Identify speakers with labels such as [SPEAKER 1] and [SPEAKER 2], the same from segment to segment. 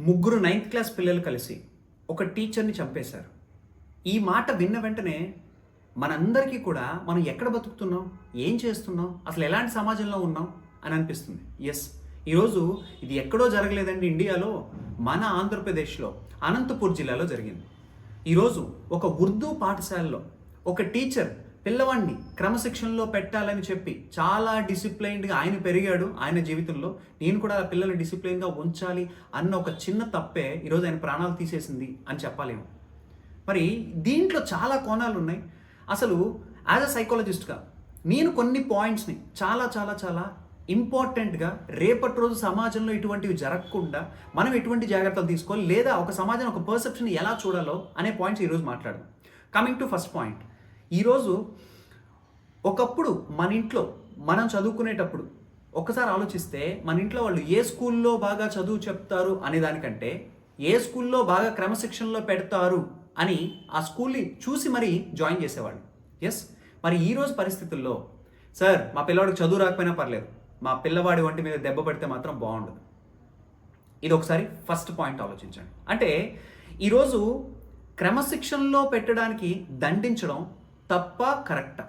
[SPEAKER 1] ముగ్గురు 9th class పిల్లలు కలిసి ఒక టీచర్ని చంపేశారు. ఈ మాట విన్న వెంటనే మనందరికీ కూడా మనం ఎక్కడ బతుకుతున్నాం, ఏం చేస్తున్నాం, అసలు ఎలాంటి సమాజంలో ఉన్నాం అని అనిపిస్తుంది. ఎస్, ఈరోజు ఇది ఎక్కడో జరగలేదండి, ఇండియాలో మన ఆంధ్రప్రదేశ్లో అనంతపూర్ జిల్లాలో జరిగింది. ఈరోజు ఒక ఉర్దూ పాఠశాలలో ఒక టీచర్ పిల్లవాడిని క్రమశిక్షణలో పెట్టాలని చెప్పి చాలా డిసిప్లైన్డ్గా ఆయన పెరిగాడు. ఆయన జీవితంలో నేను కూడా ఆ పిల్లల్ని డిసిప్లైన్గా ఉంచాలి అన్న ఒక చిన్న తప్పే ఈరోజు ఆయన ప్రాణాలు తీసేసింది అని చెప్పలేము. మరి దీంట్లో చాలా కోణాలు ఉన్నాయి. అసలు యాజ్ అ సైకాలజిస్ట్గా నేను కొన్ని పాయింట్స్ని చాలా చాలా చాలా ఇంపార్టెంట్గా రేపటి రోజు సమాజంలో ఇటువంటివి జరగకుండా మనం ఎటువంటి జాగ్రత్తలు తీసుకోవాలి, లేదా ఒక సమాజం ఒక పర్సెప్షన్ ఎలా చూడాలో అనే పాయింట్స్ ఈరోజు మాట్లాడదాం. కమింగ్ టు ఫస్ట్ పాయింట్, ఈరోజు ఒకప్పుడు మన ఇంట్లో మనం చదువుకునేటప్పుడు ఒకసారి ఆలోచిస్తే మన ఇంట్లో వాళ్ళు ఏ స్కూల్లో బాగా చదువు చెప్తారు అనే దానికంటే ఏ స్కూల్లో బాగా క్రమశిక్షణలో పెడతారు అని ఆ స్కూల్ని చూసి మరీ జాయిన్ చేసేవాళ్ళు. ఎస్, మరి ఈరోజు పరిస్థితుల్లో సార్ మా పిల్లవాడికి చదువు రాకపోయినా పర్లేదు, మా పిల్లవాడి వంటి మీద దెబ్బ పడితే మాత్రం బాగుండదు. ఇది ఒకసారి ఫస్ట్ పాయింట్ ఆలోచించండి. అంటే ఈరోజు క్రమశిక్షణలో పెట్టడానికి దండించడం తప్ప కరెక్టా?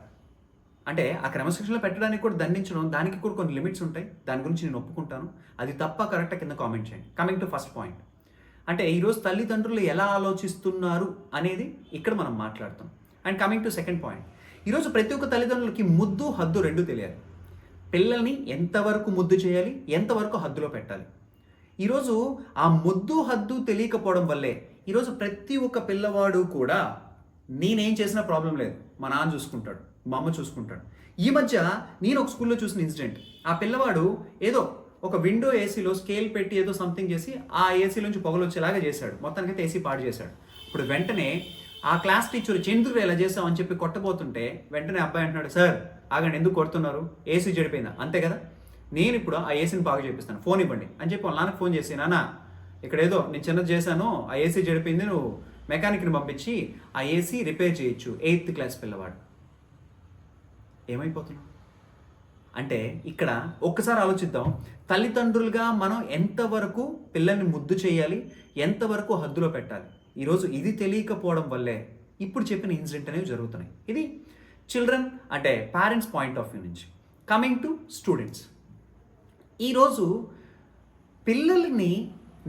[SPEAKER 1] అంటే ఆ క్రమశిక్షణలో పెట్టడానికి కూడా దండించడం, దానికి కూడా కొన్ని లిమిట్స్ ఉంటాయి. దాని గురించి నేను ఒప్పుకుంటాను. అది తప్ప కరెక్టా కింద కామెంట్ చేయండి. కమింగ్ టు ఫస్ట్ పాయింట్, అంటే ఈరోజు తల్లిదండ్రులు ఎలా ఆలోచిస్తున్నారు అనేది ఇక్కడ మనం మాట్లాడతాం. And coming to second point, ఈరోజు ప్రతి ఒక్క తల్లిదండ్రులకి ముద్దు హద్దు రెండు తెలియాలి. పిల్లల్ని ఎంతవరకు ముద్దు చేయాలి, ఎంతవరకు హద్దులో పెట్టాలి. ఈరోజు ఆ ముద్దు హద్దు తెలియకపోవడం వల్లే ఈరోజు ప్రతి ఒక్క పిల్లవాడు కూడా నేనేం చేసినా ప్రాబ్లం లేదు, మా నాన్న చూసుకుంటాడు, మా అమ్మ చూసుకుంటాడు. ఈ మధ్య నేను ఒక స్కూల్లో చూసిన ఇన్సిడెంట్, ఆ పిల్లవాడు ఏదో ఒక విండో ఏసీలో స్కేల్ పెట్టి ఏదో సంథింగ్ చేసి ఆ ఏసీలోంచి పొగలు వచ్చేలాగా చేశాడు. మొత్తానికైతే ఏసీ పాడు చేశాడు. ఇప్పుడు వెంటనే ఆ క్లాస్ టీచర్ చంద్రుడు ఎలా చేసావు అని చెప్పి కొట్టబోతుంటే వెంటనే అబ్బాయి అంటున్నాడు, సార్ ఆగండి, ఎందుకు కొడుతున్నారు, ఏసీ చెడిపోయిందా? అంతే కదా, నేను ఇప్పుడు ఆ ఏసీని బాగా చేపిస్తాను, ఫోన్ ఇవ్వండి అని చెప్పి వాళ్ళ నాన్నకు ఫోన్ చేసి, నాన్న ఇక్కడ ఏదో నేను చిన్నది చేశాను, ఆ ఏసీ చెడిపోయింది, నువ్వు మెకానిక్ని పంపించి ఆ ఏసీ రిపేర్ చేయొచ్చు. 8th క్లాస్ పిల్లవాడు ఏమైపోతున్నాం అంటే ఇక్కడ ఒక్కసారి ఆలోచిద్దాం. తల్లిదండ్రులుగా మనం ఎంతవరకు పిల్లల్ని ముద్దు చేయాలి, ఎంతవరకు హద్దులో పెట్టాలి, ఈరోజు ఇది తెలియకపోవడం వల్లే ఇప్పుడు చెప్పిన ఇన్సిడెంట్ అనేవి జరుగుతున్నాయి. ఇది చిల్డ్రన్ అంటే పేరెంట్స్ పాయింట్ ఆఫ్ వ్యూ నుంచి. కమింగ్ టు స్టూడెంట్స్, ఈరోజు పిల్లల్ని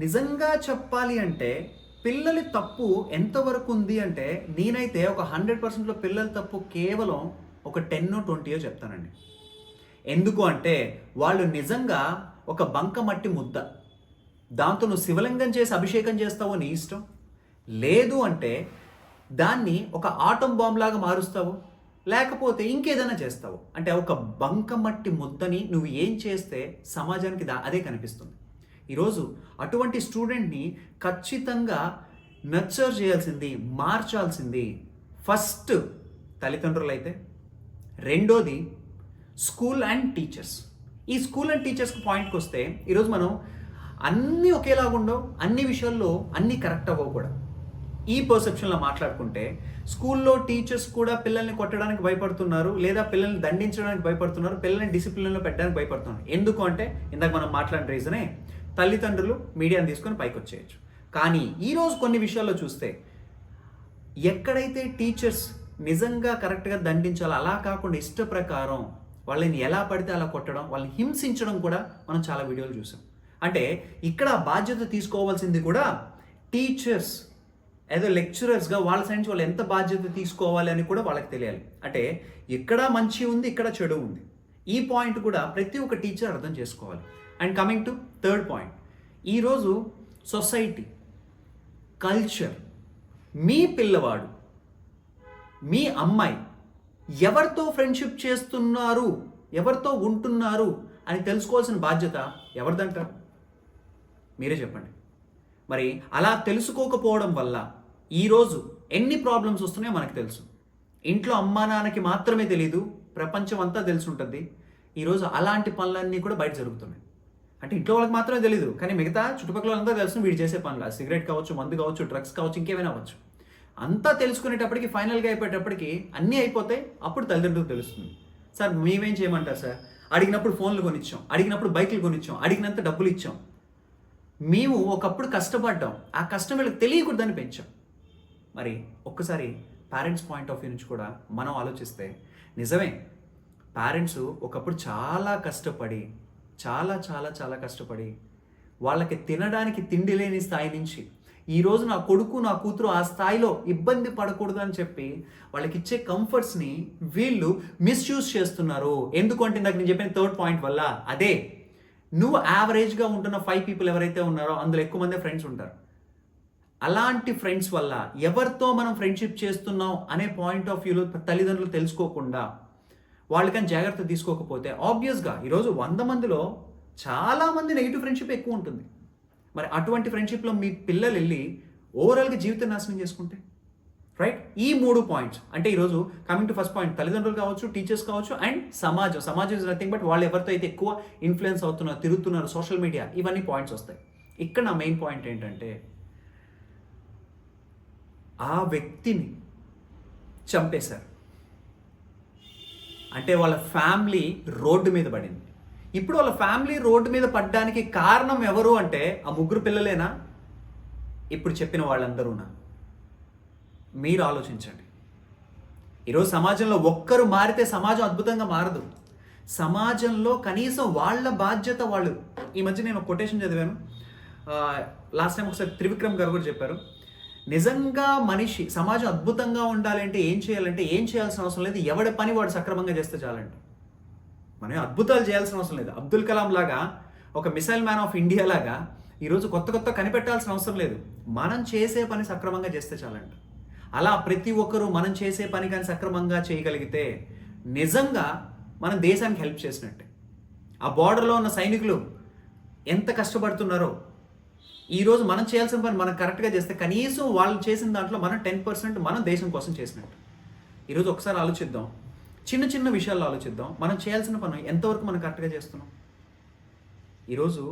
[SPEAKER 1] నిజంగా చెప్పాలి అంటే పిల్లల తప్పు ఎంతవరకు ఉంది అంటే నేనైతే ఒక 100%లో పిల్లల తప్పు కేవలం ఒక 10-20 చెప్తానండి. ఎందుకు అంటే వాళ్ళు నిజంగా ఒక బంకమట్టి ముద్ద, దాంతో నువ్వు శివలింగం చేసి అభిషేకం చేస్తావో నీ ఇష్టం, లేదు అంటే దాన్ని ఒక ఆటం బాంబ్ లాగా మారుస్తావు, లేకపోతే ఇంకేదైనా చేస్తావు. అంటే ఒక బంకమట్టి ముద్దని నువ్వు ఏం చేస్తే సమాజానికి అదే కనిపిస్తుంది. ఈరోజు అటువంటి స్టూడెంట్ని ఖచ్చితంగా నర్చర్ చేయాల్సింది, మార్చాల్సింది ఫస్ట్ తల్లిదండ్రులు అయితే, రెండోది స్కూల్ అండ్ టీచర్స్. ఈ స్కూల్ అండ్ టీచర్స్కి పాయింట్కి వస్తే ఈరోజు మనం అన్నీ ఒకేలాగా ఉండవు, అన్ని విషయాల్లో అన్నీ కరెక్ట్ అవ్వవు కూడా. ఈ పర్సెప్షన్లో మాట్లాడుకుంటే స్కూల్లో టీచర్స్ కూడా పిల్లల్ని కొట్టడానికి భయపడుతున్నారు, లేదా పిల్లల్ని దండించడానికి భయపడుతున్నారు, పిల్లల్ని డిసిప్లిన్లో పెట్టడానికి భయపడుతున్నారు. ఎందుకు అంటే ఇందాక మనం మాట్లాడిన రీజనే, తల్లిదండ్రులు మీడియాని తీసుకొని పైకి వచ్చేయచ్చు. కానీ ఈరోజు కొన్ని విషయాల్లో చూస్తే ఎక్కడైతే టీచర్స్ నిజంగా కరెక్ట్గా దండించాలో అలా కాకుండా ఇష్ట ప్రకారం వాళ్ళని ఎలా పడితే అలా కొట్టడం, వాళ్ళని హింసించడం కూడా మనం చాలా వీడియోలు చూసాం. అంటే ఇక్కడ బాధ్యత తీసుకోవాల్సింది కూడా టీచర్స్ ఏదో లెక్చరర్స్గా వాళ్ళ సైడ్ నుంచి వాళ్ళు ఎంత బాధ్యత తీసుకోవాలి అని కూడా వాళ్ళకి తెలియాలి. అంటే ఇక్కడ మంచి ఉంది, ఇక్కడ చెడు ఉంది. ఈ పాయింట్ కూడా ప్రతి ఒక్క టీచర్ అర్థం చేసుకోవాలి. And coming to third point, ఈరోజు సొసైటీ, కల్చర్, మీ పిల్లవాడు, మీ అమ్మాయి ఎవరితో ఫ్రెండ్షిప్ చేస్తున్నారు, ఎవరితో ఉంటున్నారు అని తెలుసుకోవాల్సిన బాధ్యత ఎవరిదంటారు? మీరే చెప్పండి. మరి అలా తెలుసుకోకపోవడం వల్ల ఈరోజు ఎన్ని ప్రాబ్లమ్స్ వస్తున్నాయో మనకు తెలుసు. ఇంట్లో అమ్మా నాన్నకి మాత్రమే తెలీదు, ప్రపంచం అంతా తెలిసి ఉంటుంది. ఈరోజు అలాంటి పనులన్నీ కూడా బయట జరుగుతున్నాయి. అంటే ఇంట్లో వాళ్ళకి మాత్రమే తెలీదు, కానీ మిగతా చుట్టుపక్కల అంతా తెలుసు వీడు చేసే పనులు, సిగరెట్ కావచ్చు, మందు కావచ్చు, డ్రగ్స్ కావచ్చు, ఇంకేమైనా అవ్వచ్చు. అంతా తెలుసుకునేటప్పటికి ఫైనల్గా అయిపోయేటప్పటికి అన్నీ అయిపోతాయి. అప్పుడు తల్లిదండ్రులకు తెలుస్తుంది, సార్ మేమేం చేయమంటారు సార్, అడిగినప్పుడు ఫోన్లు కొనిచ్చాం, అడిగినప్పుడు బైకులు కొనిచ్చాం, అడిగినంత డబ్బులు ఇచ్చాం, మేము ఒకప్పుడు కష్టపడ్డాం, ఆ కష్టం వీళ్ళకి తెలియకూడదని పెంచాం. మరి ఒక్కసారి పేరెంట్స్ పాయింట్ ఆఫ్ వ్యూ నుంచి కూడా మనం ఆలోచిస్తే నిజమే, పేరెంట్స్ ఒకప్పుడు చాలా కష్టపడి చాలా చాలా చాలా కష్టపడి వాళ్ళకి తినడానికి తిండి లేని స్థాయి నుంచి ఈరోజు నా కొడుకు నా కూతురు ఆ స్థాయిలో ఇబ్బంది పడకూడదు అని చెప్పి వాళ్ళకి ఇచ్చే కంఫర్ట్స్ని వీళ్ళు మిస్యూజ్ చేస్తున్నారు. ఎందుకంటే ఇందాక నేను చెప్పిన థర్డ్ పాయింట్ వల్ల. అదే, నువ్వు యావరేజ్గా ఉంటున్న 5 పీపుల్ ఎవరైతే ఉన్నారో అందులో ఎక్కువ మంది ఫ్రెండ్స్ ఉంటారు. అలాంటి ఫ్రెండ్స్ వల్ల ఎవరితో మనం ఫ్రెండ్షిప్ చేస్తున్నాం అనే పాయింట్ ఆఫ్ వ్యూలో తల్లిదండ్రులు తెలుసుకోకుండా వాళ్ళకని జాగ్రత్త తీసుకోకపోతే ఆబ్వియస్గా ఈరోజు 100 మందిలో చాలామంది నెగిటివ్ ఫ్రెండ్షిప్ ఎక్కువ ఉంటుంది. మరి అటువంటి ఫ్రెండ్షిప్లో మీ పిల్లలు వెళ్ళి ఓవరాల్గా జీవితం నాశనం చేసుకుంటే రైట్. ఈ 3 పాయింట్స్ అంటే ఈరోజు కమింగ్ టు ఫస్ట్ పాయింట్, తల్లిదండ్రులు కావచ్చు, టీచర్స్ కావచ్చు, అండ్ సమాజం ఇస్ నథింగ్ బట్ వాళ్ళు ఎవరితో అయితే ఎక్కువ ఇన్ఫ్లుయెన్స్ అవుతున్నారు, తిరుగుతున్నారు, సోషల్ మీడియా, ఇవన్నీ పాయింట్స్ వస్తాయి. ఇక్కడ నా మెయిన్ పాయింట్ ఏంటంటే ఆ వ్యక్తిని చంపేశారు అంటే వాళ్ళ ఫ్యామిలీ రోడ్డు మీద పడింది. ఇప్పుడు వాళ్ళ ఫ్యామిలీ రోడ్డు మీద పడ్డానికి కారణం ఎవరు అంటే ఆ 3 పిల్లలేనా? ఇప్పుడు చెప్పిన వాళ్ళందరూనా? మీరు ఆలోచించండి. ఈరోజు సమాజంలో ఒక్కరు మారితే సమాజం అద్భుతంగా మారదు. సమాజంలో కనీసం వాళ్ళ బాధ్యత వాళ్ళు. ఈ మధ్య నేను ఒక కొటేషన్ చదివాను, లాస్ట్ టైం ఒకసారి త్రివిక్రమ్ గారు కూడా చెప్పారు. నిజంగా సమాజం అద్భుతంగా ఉండాలంటే ఏం చేయాల్సిన అవసరం లేదు, ఎవడి పని వాడు సక్రమంగా చేస్తే చాలంట. మనం అద్భుతాలు చేయాల్సిన అవసరం లేదు. అబ్దుల్ కలాం లాగా, ఒక మిసైల్ మ్యాన్ ఆఫ్ ఇండియా లాగా ఈరోజు కొత్త కనిపెట్టాల్సిన అవసరం లేదు. మనం చేసే పని సక్రమంగా చేస్తే చాలంట. అలా ప్రతి ఒక్కరూ మనం చేసే పని కానీ సక్రమంగా చేయగలిగితే నిజంగా మనం దేశానికి హెల్ప్ చేసినట్టే. ఆ బార్డర్లో ఉన్న సైనికులు ఎంత కష్టపడుతున్నారో ఈరోజు మనం చేయాల్సిన పని మనం కరెక్ట్గా చేస్తే కనీసం వాళ్ళు చేసిన దాంట్లో మనం 10% మనం దేశం కోసం చేసినట్టు. ఈరోజు ఒకసారి ఆలోచిద్దాం, చిన్న విషయాల్లో ఆలోచిద్దాం. మనం చేయాల్సిన పని ఎంతవరకు మనం కరెక్ట్గా చేస్తున్నాం. ఈరోజు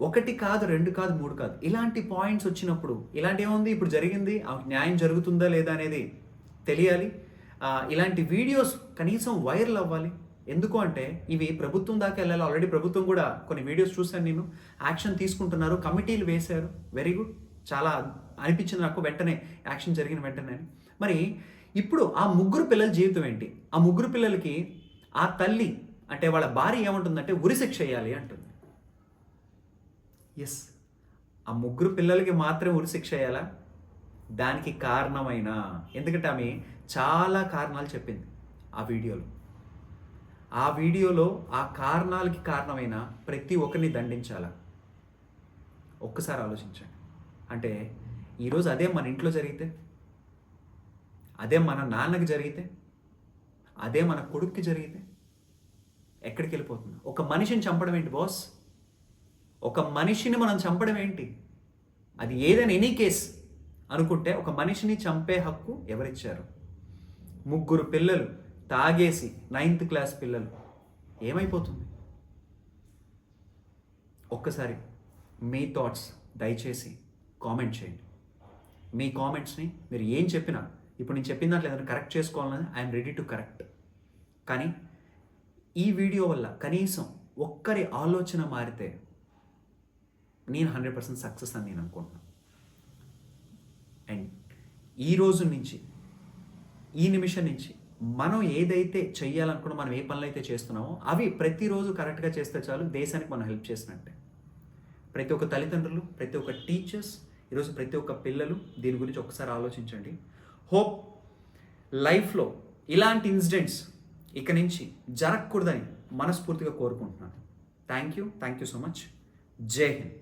[SPEAKER 1] 1 కాదు, 2 కాదు, 3 కాదు, ఇలాంటి పాయింట్స్ వచ్చినప్పుడు ఇలాంటి ఏముంది ఇప్పుడు జరిగింది, న్యాయం జరుగుతుందా లేదా అనేది తెలియాలి. ఇలాంటి వీడియోస్ కనీసం వైరల్ అవ్వాలి. ఎందుకు అంటే ఇవి ప్రభుత్వం దాకా వెళ్ళాలి. ఆల్రెడీ ప్రభుత్వం కూడా కొన్ని వీడియోస్ చూశాను నేను, యాక్షన్ తీసుకుంటున్నారు, కమిటీలు వేశారు. వెరీ గుడ్, చాలా అనిపించింది నాకు వెంటనే, యాక్షన్ జరిగిన వెంటనే. మరి ఇప్పుడు ఆ 3 పిల్లల జీవితం ఏంటి? ఆ 3 పిల్లలకి ఆ తల్లి అంటే వాళ్ళ భార్య ఏమంటుందంటే ఉరిశిక్ష చేయాలి అంటుంది. ఎస్, ఆ 3 పిల్లలకి మాత్రం ఉరిశిక్ష చేయాలా? దానికి కారణమైన, ఎందుకంటే ఆమె చాలా కారణాలు చెప్పింది ఆ వీడియోలో ఆ కారణాలకి కారణమైన ప్రతి ఒక్కరిని దండించాలా? ఒక్కసారి ఆలోచించండి. అంటే ఈరోజు అదే మన ఇంట్లో జరిగితే, అదే మన నాన్నకి జరిగితే, అదే మన కొడుక్కి జరిగితే ఎక్కడికి వెళ్ళిపోతుంది? ఒక మనిషిని చంపడం ఏంటి బాస్? ఒక మనిషిని మనం చంపడం ఏంటి? అది ఏదైనా ఎనీ కేస్ అనుకుంటే ఒక మనిషిని చంపే హక్కు ఎవరిచ్చారు? 3 పిల్లలు తాగేసి 9th క్లాస్ పిల్లలు ఏమైపోతుంది? ఒక్కసారి మీ థాట్స్ దయచేసి కామెంట్ చేయండి. మీ కామెంట్స్ని మీరు ఏం చెప్పినా, ఇప్పుడు నేను చెప్పిన దాంట్లో ఏదైనా కరెక్ట్ చేసుకోవాలని ఐఎమ్ రెడీ టు కరెక్ట్. కానీ ఈ వీడియో వల్ల కనీసం ఒక్కరి ఆలోచన మారితే నేను 100% సక్సెస్ అని నేను అనుకుంటున్నాను. అండ్ ఈ రోజు నుంచి, ఈ నిమిషం నుంచి మనం ఏదైతే చెయ్యాలనుకున్నా, మనం ఏ పనులు అయితే చేస్తున్నామో అవి ప్రతిరోజు కరెక్ట్గా చేస్తే చాలు, దేశానికి మనం హెల్ప్ చేసినట్టే. ప్రతి ఒక్క తల్లిదండ్రులు, ప్రతి ఒక్క టీచర్స్, ఈరోజు ప్రతి ఒక్క పిల్లలు దీని గురించి ఒకసారి ఆలోచించండి. హోప్ లైఫ్లో ఇలాంటి ఇన్సిడెంట్స్ ఇక నుంచి జరగకూడదని మనస్ఫూర్తిగా కోరుకుంటున్నాను. Thank you so much. జై హింద్.